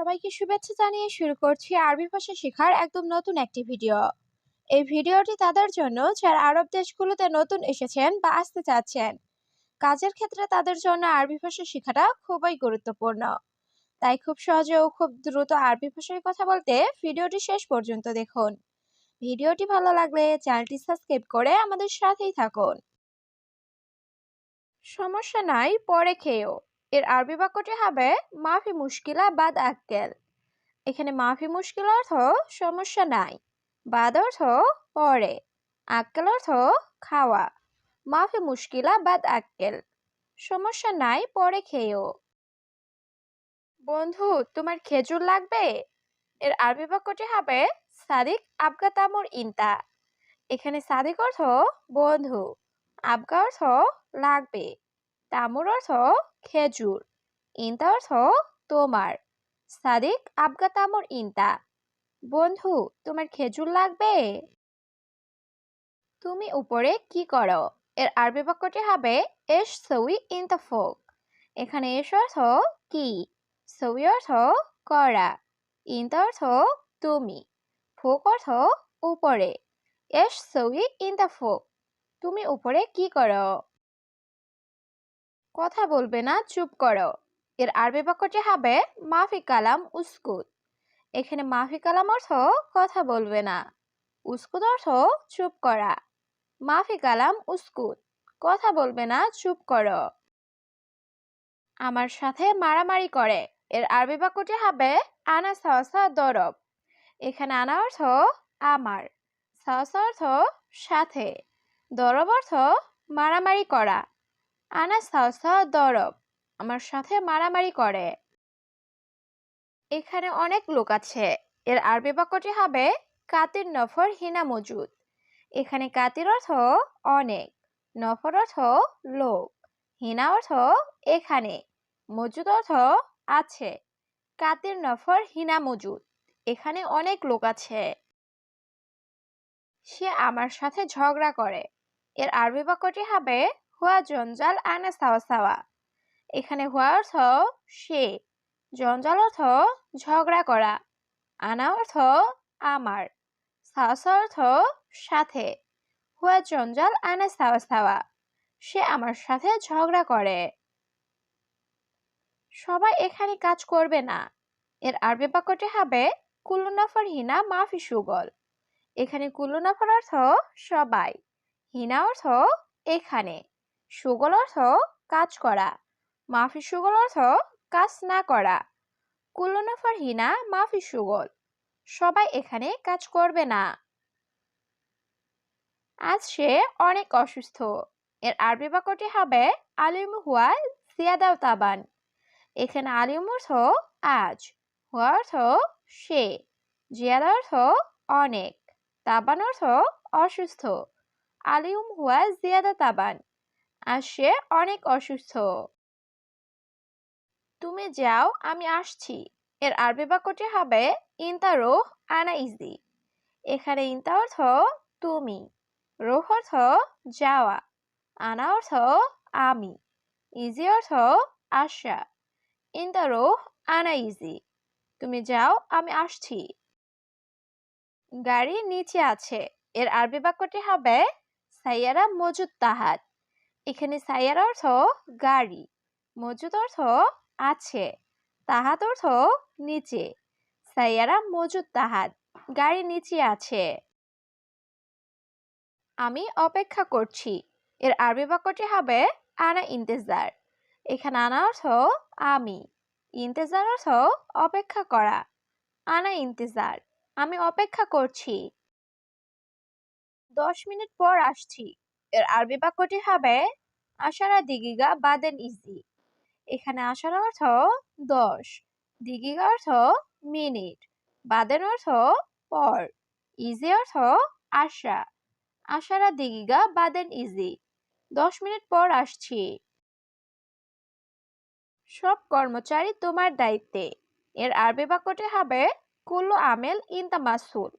সবাইকে শুভেচ্ছা জানিয়ে শুরু করছি আরবি ভাষা শেখার একদম নতুন একটি ভিডিও। এই ভিডিওটি তাদের জন্য যারা আরব দেশগুলোতে নতুন এসেছেন বা আসতে চাচ্ছেন। কাজের ক্ষেত্রে তাদের জন্য আরবি ভাষা শেখাটা খুবই গুরুত্বপূর্ণ। তাই খুব সহজে ও খুব দ্রুত আরবি ভাষায় কথা বলতে ভিডিওটি শেষ পর্যন্ত দেখুন। ভিডিওটি ভালো লাগলে চ্যানেলটি সাবস্ক্রাইব করে আমাদের সাথেই থাকুন। সমস্যা নাই, পরে খেয়েও। এর আরবি বাক্যটি হবে মাফি মুশকিলা বাদ আক্কেল। এখানে মাফি মুশকিল অর্থ সমস্যা নাই, বাদ অর্থ পরে, আক্কেল অর্থ খাওয়া। মাফি মুশকিলা বাদ আক্কেল, সমস্যা নাই পরে খেয়েও। বন্ধু, তোমার খেজুর লাগবে? এর আরবি বাক্যটি হবে সাদিক আবগা তামুর ইনতা। এখানে সাদিক অর্থ বন্ধু, আবগা অর্থ লাগবে, তামুর অর্থ খেজুর, ইনতা অর্থ তোমার। সাদিক আবগা তামুর ইনতা, বন্ধু তোমার খেজুর লাগবে? তুমি উপরে কি করো? এর আরবি বাক্যটি হবে এশ সউই ইনতা ফোক। এখানে এশ অর্থ কি, সউই অর্থ করা, ইনতা অর্থ তুমি, ফোক অর্থ উপরে। এশ সউই ইনতা ফোক, তুমি উপরে কি করো? কথা বলবে না, চুপ করো। এর আরবি বাক্যটি হবে মাফি কালাম উস্কুত। এখানে মাফি কালাম অর্থ কথা বলবে না, উস্কুত অর্থ চুপ করা। মাফি কালাম উস্কুত, কথা বলবে না, চুপ করো। আমার সাথে মারামারি করে। এর আরবি বাক্যটি হবে আনা সাওসা দরব। এখানে আনা অর্থ আমার, সাওসা অর্থ সাথে, দরব অর্থ মারামারি করা। আনা সাওসা দরব, আমার সাথে মারামারি করে। এখানে অনেক লোক আছে। এর আরবি বাক্যটি হবে কাতির নফর হিনা মজুদ। এখানে কাতির অর্থ অনেক, নফর অর্থ লোক, হিনা অর্থ এখানে, মজুদ অর্থ আছে। কাতির নফর হিনা মজুদ, এখানে অনেক লোক আছে। সে আমার সাথে ঝগড়া করে। এর আরবি বাক্যটি হবে হুয়া জঞ্জাল আনা সাওয়া সাওয়া। এখানে হুয়া অর্থ সে, জঞ্জাল অর্থ ঝগড়া করা, আনা অর্থ আমার, সাওয়া অর্থ সাথে। হুয়া জঞ্জাল আনা সাওয়া সাওয়া, সে আমার সাথে ঝগড়া করে। সবাই এখানে কাজ করবে না। এর আরবি বাক্যটি হবে কুল্লু নফর হিনা মাফি সুগল। এখানে কুল্লু নফর অর্থ সবাই, হিনা অর্থ এখানে, সুগল অর্থ কাজ করা, মাফি সুগল অর্থ কাজ না করা। কুল্লু নফর হিনা মাফি সুগল, সবাই এখানে কাজ করবে না। আজ সে অনেক অসুস্থ। এর আরবি বাক্যটি হবে আলিম হুয়া জিয়াদাও তাবান। এখানে আলিম অর্থ আজ, হুয়া অর্থ সে, জিয়াদা অর্থ অনেক, তাবান অর্থ অসুস্থ। আলিম হুয়া জিয়াদা তাবান, আজ সে অনেক অসুস্থ। তুমি যাও, আমি আসছি। এর আরবি বাক্যটি হবে ইনতা রোহ আনা ইজি। এখানে ইনতা অর্থ তুমি, রোহ অর্থ যাওয়া, আনা অর্থ আমি, ইজি অর্থ আসা। ইনতা রোহ আনা ইজি, তুমি যাও, আমি আসছি। গাড়ি নিচে আছে। এর আরবি বাক্যটি হবে সাইয়ারা মজুদ তাহাত। এখানে সাইয়ারা অর্থ গাড়ি, মজুদ অর্থ আছে, তাহাত অর্থ নিচে। সাইয়ারা মজুদ তাহাত, গাড়ি নিচে আছে। আমি অপেক্ষা করছি। এর আরবি বাক্যটি হবে আনা ইন্তেজার। এখানে আনা অর্থ আমি, ইন্তেজার অর্থ অপেক্ষা করা। আনা ইন্তেজার, আমি অপেক্ষা করছি। 10 মিনিট পর আসছি। এর আরবি বাক্যটি হবে আশারা দিগিগা বাদেন ইজি। এখানে আশারা অর্থ 10, দিগিগা অর্থ মিনিট, বাদেন অর্থ পর, ইজি অর্থ আশা। আশারা দিগিগা বাদেন ইজি, 10 মিনিট পর আসছি। সব কর্মচারী তোমার দায়িত্বে। এর আরবি বাক্যটি হবে কুল্লু আমেল ইনতা মাসুল।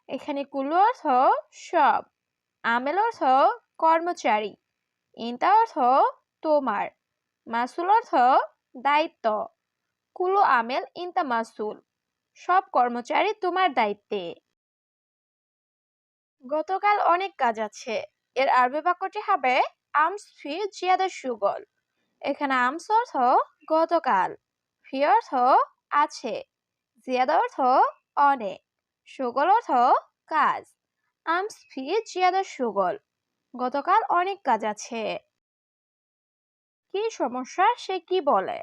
এখানে কুল্লু অর্থ সব, আমেল অর্থ কর্মচারী, ইনতা অর্থ তোমার, মাসুল অর্থ দায়িত্ব। কুলু আমেল ইনতা মাসুল, সব কর্মচারী তোমার দায়িত্বে। গতকাল অনেক কাজ আছে, এর আরবি বাক্যটি হবে আমস ফি জিয়াদা সুগল। এখানে আমস অর্থ গতকাল, ফি অর্থ আছে, জিয়াদা অর্থ অনেক, সুগল অর্থ কাজ। আমস ফি জিয়াদা সুগল, গতকাল অনেক কাজ আছে। কি সমস্যা সে কি বলে,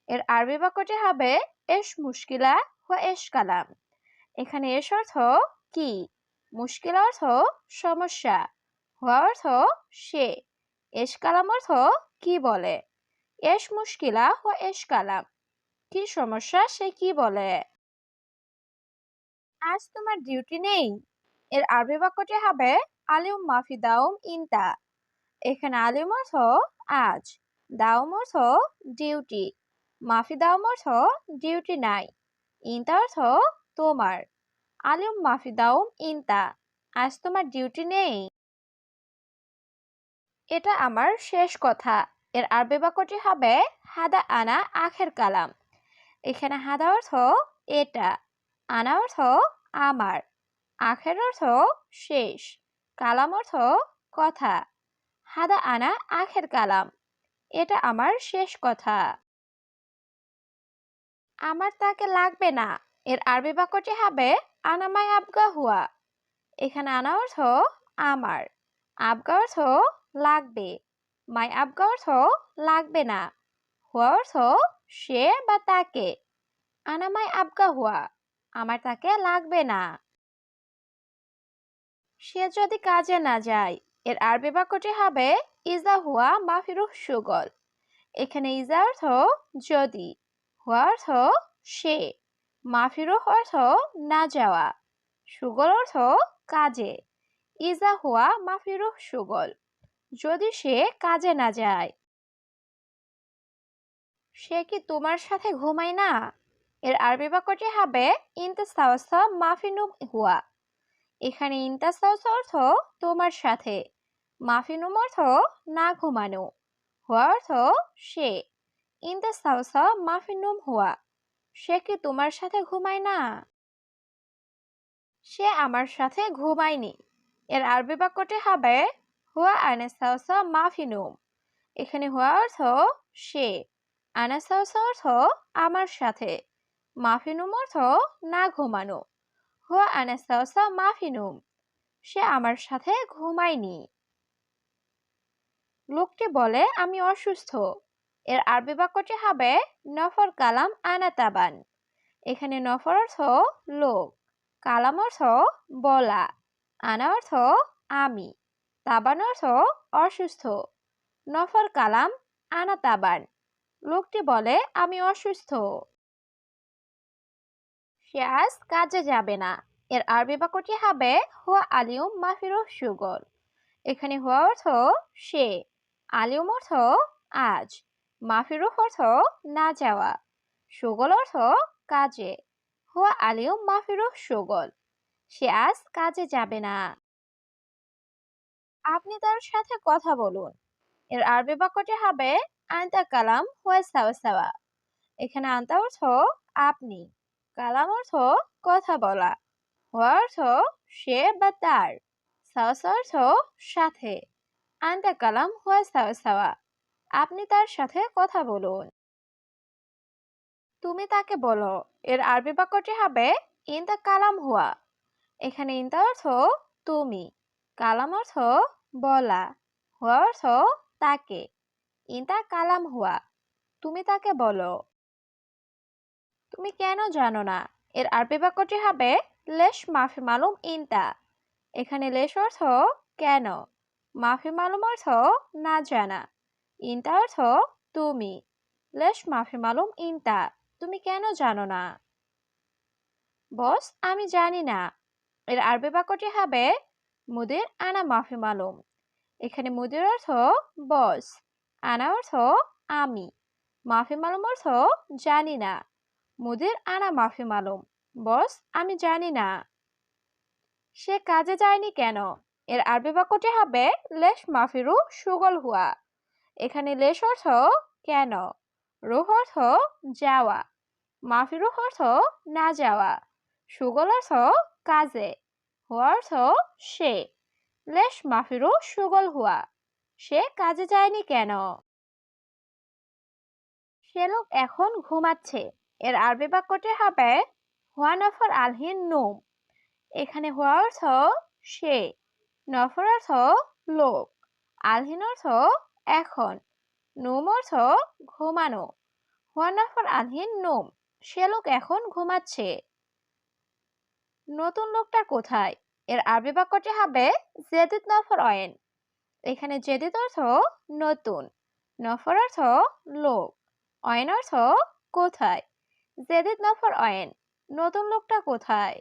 এর আরবি বাক্যটি হবে এশ মুশকিলা ওয়া এশ কালাম। এখানে এশ অর্থ কি, মুশকিল অর্থ সমস্যা, হুয়া অর্থ সে, এশ কালাম অর্থ কি বলে। এশ মুশকিলা ওয়া এশ কালাম, কি সমস্যা সে কি বলে। আজ তোমার ডিউটি নেই, এর আরবি বাক্যটি হবে আলিউম মাফি দাউম ইনতা। এখানে আলিম অর্থ আজ, দাউম অর্থ ডিউটি, মাফি দাউম অর্থ ডিউটি নাই, ইনতা অর্থ তোমার। আলিম মাফি দাউম ইনতা, আজ তোমার ডিউটি নেই। এটা আমার শেষ কথা, এর আরবি বাক্যটি হবে হাদা আনা আখের কালাম। এখানে হাদা অর্থ এটা, আনা অর্থ আমার, আখের অর্থ শেষ, কালাম অর্থ কথা। হাদা আনা আখের কালাম, এটা আমার শেষ কথা। আমার তাকে লাগবে না, এর আরবি বাক্যটি হবে আনামাই আবগা হুয়া। এখানে আনা অর্থ আমার, আবগা অর্থ লাগবে, মাই আবগা অর্থ লাগবে না, হুয়া অর্থ সে বা তাকে। আনামাই আবগা হুয়া, আমার তাকে লাগবে না। সে যদি কাজে না যায়, এর আরবি বাক্যটি হবে ইজা হুয়া মাফিরুহ সুগল। এখানে ইজা অর্থ যদি, হুয়া অর্থ সে, মাফিরুহ অর্থ না যাওয়া, সুগল অর্থ কাজে। ইজা হুয়া মাফিরুহ সুগল, যদি সে কাজে না যায়। সে কি তোমার সাথে ঘুমায় না, এর আরবি বাক্যটি হবে ইনতাসাওসা মাফিনুম হুয়া। এখানে ইনতাসাওসা অর্থ তোমার সাথে, মাফিনুম অর্থ না ঘুমানো, হুয়া অর্থ সে। ইনতাসাওসা মাফিনুম হুয়া, সে কি তোমার সাথে ঘুমায় না। সে আমার সাথে ঘুমায়নি, এর আরবি বাক্যটি হবে হুয়া আনাসাওসা মাফিনুম। এখানে হুয়া অর্থ সে, আনাসাওসা অর্থ আমার সাথে, মাফিনুম অর্থ না ঘুমানো, হুয়া আনাসাওসা মাফিনুম, সে আমার সাথে ঘুমায়নি। লোকটি বলে আমি অসুস্থ, এর আরবি বাক্যটি হবে নফর কালাম আনা তাবান। এখানে নফর অর্থ লোক, কালাম অর্থ বলা, আনা অর্থ আমি, তাবান অর্থ অসুস্থ। নফর কালাম আনা তাবান, লোকটি বলে আমি অসুস্থ। সে আজ কাজে যাবে না, এর আরবি বাক্যটি হবে হুয়া আলিউম মাফিরুহ সুগল। এখানে হুয়া অর্থ সে, আলিউম অর্থ আজ, মাফিরুহ অর্থ না যাওয়া, সুগল অর্থ কাজে। হুয়া আলিউম মাফিরুহ সুগল, সে আজ কাজে যাবে না। আপনি তার সাথে কথা বলুন, এর আরবি বাক্যটি হবে আনতা কালাম হুয়া সাওয়া সাওয়া। এখানে আনতা অর্থ আপনি, কালাম অর্থ কথা বলা, হুয়া অর্থ সে বা তার, সাওয়া সাওয়া অর্থ সাথে। আনতা কালাম হুয়া সাওয়া সাওয়া, আপনি তার সাথে কথা বলুন। তুমি তাকে বলো, এর আরবি বাক্যটি হবে ইনতা কালাম হুয়া। এখানে ইনতা অর্থ তুমি, কালাম অর্থ বলা, হুয়া অর্থ তাকে। ইনতা কালাম হুয়া, তুমি তাকে বলো। তুমি কেন জানো না, এর আরবি বাক্যটি হবে লেশ মাফি মালুম ইনতা। এখানে লেশ অর্থ কেন, মাফি মালুম অর্থ না জানা, ইনতা অর্থ তুমি। লেশ মাফি মালুম ইনতা, তুমি কেন জানো না। বস আমি জানি না, এর আরবি বাক্যটি হবে মুদির আনা মাফি মালুম। এখানে মুদির অর্থ বস, আনা অর্থ আমি, মাফি মালুম অর্থ জানি না। মুদির আনা মাফি মালুম, বস আমি জানি না। সে কাজে যায়নি কেন, এর আরবি বাক্যটি হবে লেশ মাফিরু সুগল হুয়া। এখানে লেশ অর্থ কেন, রুহ অর্থ যাওয়া, মাফিরু অর্থ না যাওয়া, সুগল অর্থ কাজে, হুয়া অর্থ সে। লেশ মাফিরু সুগল হুয়া, সে কাজে যায়নি কেন? সে লোক এখন ঘুমাচ্ছে। এর আরবি বাক্যটি হবে হুয়া নফর আলহিন নুম। এখানে হুয়া অর্থ সে, নফর অর্থ লোক, আলহিন অর্থ এখন, নুম অর্থ ঘুমানো। হুয়া নফর আলহিন নুম, সে লোক এখন ঘুমাচ্ছে। নতুন লোকটা কোথায়? এর আরবি বাক্যটি হবে জেদিদ নফর অয়েন। এখানে জেদিদ অর্থ নতুন, নফর অর্থ লোক, অয়েন অর্থ কোথায়। জেদিদ নফর অয়েন, নতুন লোকটা কোথায়?